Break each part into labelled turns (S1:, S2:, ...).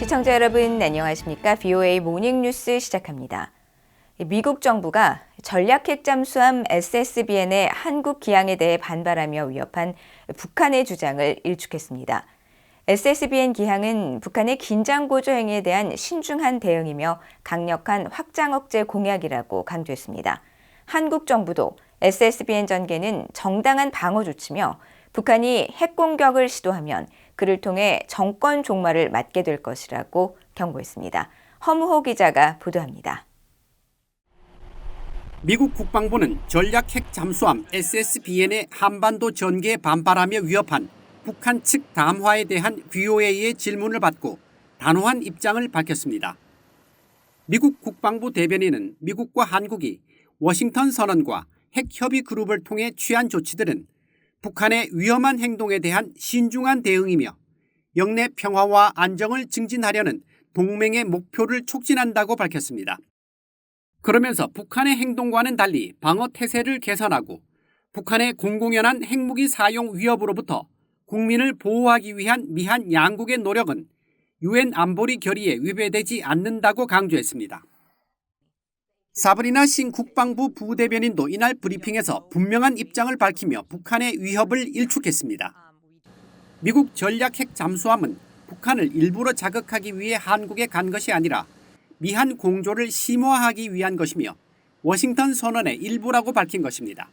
S1: 시청자 여러분 안녕하십니까? VOA 모닝뉴스 시작합니다. 미국 정부가 전략핵 잠수함 SSBN의 한국 기항에 대해 반발하며 위협한 북한의 주장을 일축했습니다. SSBN 기항은 북한의 긴장고조 행위에 대한 신중한 대응이며 강력한 확장 억제 공약이라고 강조했습니다. 한국 정부도 SSBN 전개는 정당한 방어 조치며 북한이 핵 공격을 시도하면 그를 통해 정권 종말을 맞게 될 것이라고 경고했습니다. 허무호 기자가 보도합니다.
S2: 미국 국방부는 전략 핵 잠수함 SSBN의 한반도 전개에 반발하며 위협한 북한 측 담화에 대한 VOA의 질문을 받고 단호한 입장을 밝혔습니다. 미국 국방부 대변인은 미국과 한국이 워싱턴 선언과 핵 협의 그룹을 통해 취한 조치들은 북한의 위험한 행동에 대한 신중한 대응이며 영내 평화와 안정을 증진하려는 동맹의 목표를 촉진한다고 밝혔습니다. 그러면서 북한의 행동과는 달리 방어 태세를 개선하고 북한의 공공연한 핵무기 사용 위협으로부터 국민을 보호하기 위한 미한 양국의 노력은 유엔 안보리 결의에 위배되지 않는다고 강조했습니다. 사브리나 싱 국방부 부대변인도 이날 브리핑에서 분명한 입장을 밝히며 북한의 위협을 일축했습니다. 미국 전략 핵 잠수함은 북한을 일부러 자극하기 위해 한국에 간 것이 아니라 미한 공조를 심화하기 위한 것이며 워싱턴 선언의 일부라고 밝힌 것입니다.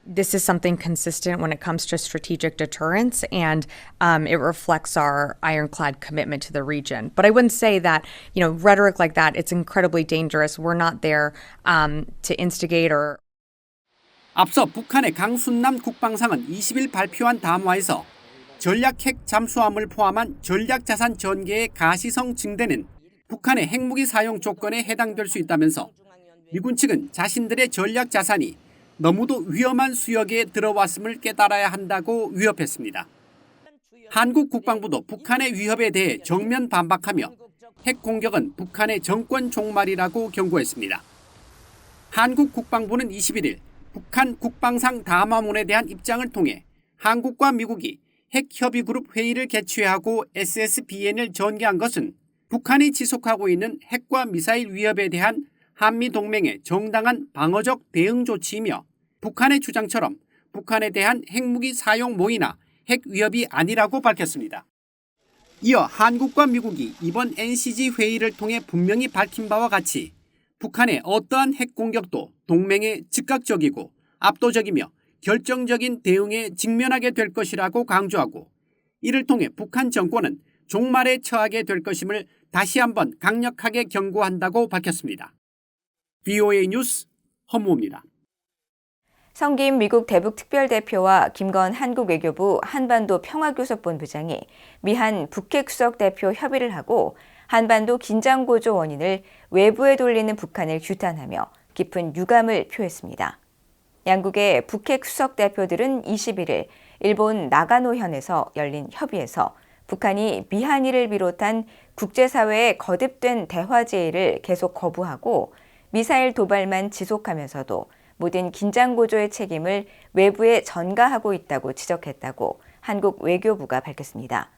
S3: This is something consistent when it comes to strategic deterrence, and it reflects our ironclad commitment to the region. But I wouldn't say that, rhetoric like that, it's incredibly dangerous. We're not there to instigate or.
S2: 앞서 북한의 강순남 국방상은 20일 발표한 담화에서 전략 핵 잠수함을 포함한 전략 자산 전개의 가시성 증대는 북한의 핵무기 사용 조건에 해당될 수 있다면서 미군 측은 자신들의 전략 자산이 너무도 위험한 수역에 들어왔음을 깨달아야 한다고 위협했습니다. 한국 국방부도 북한의 위협에 대해 정면 반박하며 핵 공격은 북한의 정권 종말이라고 경고했습니다. 한국 국방부는 21일 북한 국방상 담화문에 대한 입장을 통해 한국과 미국이 핵협의그룹 회의를 개최하고 SSBN을 전개한 것은 북한이 지속하고 있는 핵과 미사일 위협에 대한 한미동맹의 정당한 방어적 대응 조치이며 북한의 주장처럼 북한에 대한 핵무기 사용 모의나 핵 위협이 아니라고 밝혔습니다. 이어 한국과 미국이 이번 NCG 회의를 통해 분명히 밝힌 바와 같이 북한의 어떠한 핵 공격도 동맹의 즉각적이고 압도적이며 결정적인 대응에 직면하게 될 것이라고 강조하고 이를 통해 북한 정권은 종말에 처하게 될 것임을 다시 한번 강력하게 경고한다고 밝혔습니다. VOA 뉴스 허무호입니다.
S1: 성김 미국 대북특별대표와 김건 한국 외교부 한반도 평화교섭본부장이 미한 북핵 수석대표 협의를 하고 한반도 긴장고조 원인을 외부에 돌리는 북한을 규탄하며 깊은 유감을 표했습니다. 양국의 북핵 수석대표들은 21일 일본 나가노현에서 열린 협의에서 북한이 미한일을 비롯한 국제사회의 거듭된 대화 제의를 계속 거부하고 미사일 도발만 지속하면서도 모든 긴장고조의 책임을 외부에 전가하고 있다고 지적했다고 한국 외교부가 밝혔습니다.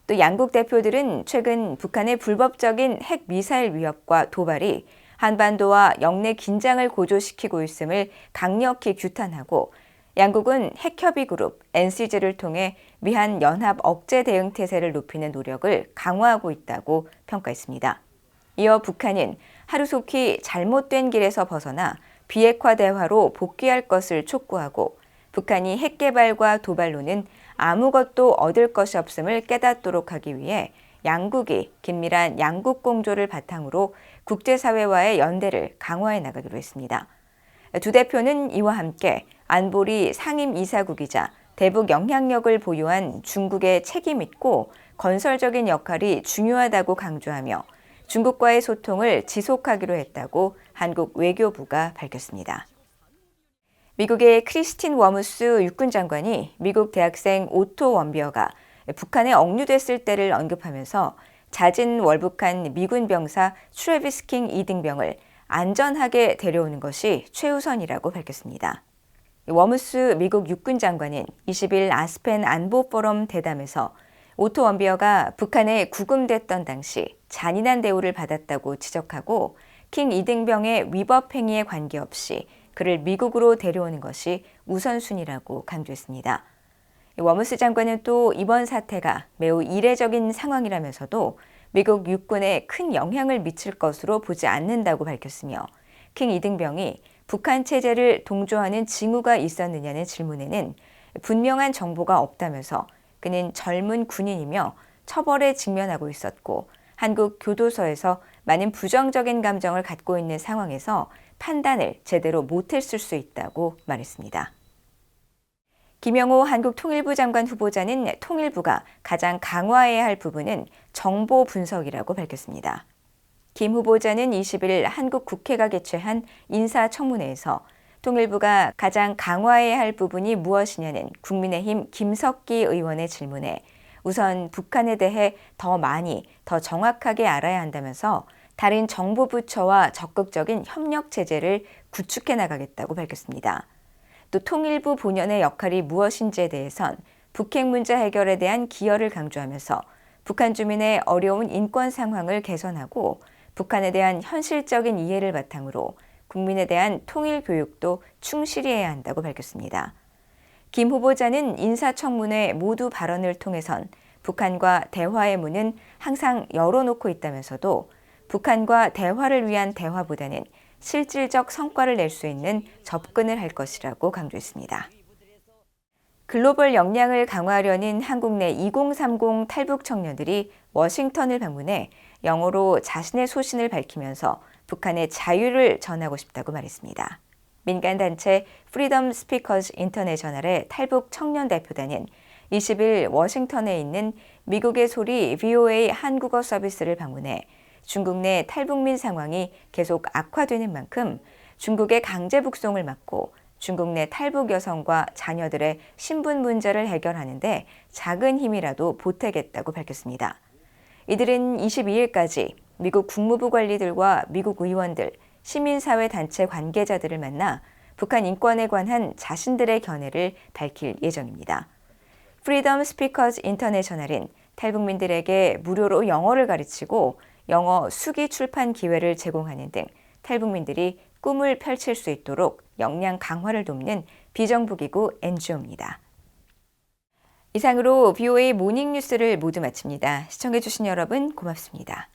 S1: 또 양국 대표들은 최근 북한의 불법적인 핵 미사일 위협과 도발이 한반도와 영내 긴장을 고조시키고 있음을 강력히 규탄하고 양국은 핵협의그룹 NCG를 통해 미한 연합 억제 대응 태세를 높이는 노력을 강화하고 있다고 평가했습니다. 이어 북한은 하루속히 잘못된 길에서 벗어나 비핵화 대화로 복귀할 것을 촉구하고 북한이 핵 개발과 도발로는 아무것도 얻을 것이 없음을 깨닫도록 하기 위해 양국이 긴밀한 양국 공조를 바탕으로 국제사회와의 연대를 강화해 나가기로 했습니다. 두 대표는 이와 함께 안보리 상임이사국이자 대북 영향력을 보유한 중국의 책임 있고 건설적인 역할이 중요하다고 강조하며 중국과의 소통을 지속하기로 했다고 한국 외교부가 밝혔습니다. 미국의 크리스틴 워무스 육군 장관이 미국 대학생 오토 원비어가 북한에 억류됐을 때를 언급하면서 잦은 월북한 미군 병사 트래비스 킹 2등병을 안전하게 데려오는 것이 최우선이라고 밝혔습니다. 워무스 미국 육군 장관은 20일 아스펜 안보 포럼 대담에서 오토 원비어가 북한에 구금됐던 당시 잔인한 대우를 받았다고 지적하고 킹 이등병의 위법 행위에 관계없이 그를 미국으로 데려오는 것이 우선순위라고 강조했습니다. 워무스 장관은 또 이번 사태가 매우 이례적인 상황이라면서도 미국 육군에 큰 영향을 미칠 것으로 보지 않는다고 밝혔으며 킹 이등병이 북한 체제를 동조하는 징후가 있었느냐는 질문에는 분명한 정보가 없다면서 그는 젊은 군인이며 처벌에 직면하고 있었고 한국 교도소에서 많은 부정적인 감정을 갖고 있는 상황에서 판단을 제대로 못했을 수 있다고 말했습니다. 김영호 한국 통일부 장관 후보자는 통일부가 가장 강화해야 할 부분은 정보 분석이라고 밝혔습니다. 김 후보자는 20일 한국 국회가 개최한 인사청문회에서 통일부가 가장 강화해야 할 부분이 무엇이냐는 국민의힘 김석기 의원의 질문에 우선 북한에 대해 더 많이, 더 정확하게 알아야 한다면서 다른 정부 부처와 적극적인 협력 체제를 구축해 나가겠다고 밝혔습니다. 또 통일부 본연의 역할이 무엇인지에 대해선 북핵 문제 해결에 대한 기여를 강조하면서 북한 주민의 어려운 인권 상황을 개선하고 북한에 대한 현실적인 이해를 바탕으로 국민에 대한 통일 교육도 충실히 해야 한다고 밝혔습니다. 김 후보자는 인사청문회 모두 발언을 통해선 북한과 대화의 문은 항상 열어놓고 있다면서도 북한과 대화를 위한 대화보다는 실질적 성과를 낼 수 있는 접근을 할 것이라고 강조했습니다. 글로벌 역량을 강화하려는 한국 내 2030 탈북 청년들이 워싱턴을 방문해 영어로 자신의 소신을 밝히면서 북한의 자유를 전하고 싶다고 말했습니다. 민간단체 프리덤 스피커즈 인터내셔널의 탈북 청년 대표단은 20일 워싱턴에 있는 미국의 소리 VOA 한국어 서비스를 방문해 중국 내 탈북민 상황이 계속 악화되는 만큼 중국의 강제 북송을 막고 중국 내 탈북 여성과 자녀들의 신분 문제를 해결하는 데 작은 힘이라도 보태겠다고 밝혔습니다. 이들은 22일까지 미국 국무부 관리들과 미국 의원들, 시민사회 단체 관계자들을 만나 북한 인권에 관한 자신들의 견해를 밝힐 예정입니다. 프리덤 스피커즈 인터내셔널은 탈북민들에게 무료로 영어를 가르치고 영어 수기 출판 기회를 제공하는 등 탈북민들이 꿈을 펼칠 수 있도록 역량 강화를 돕는 비정부기구 NGO입니다. 이상으로 VOA 모닝뉴스를 모두 마칩니다. 시청해주신 여러분 고맙습니다.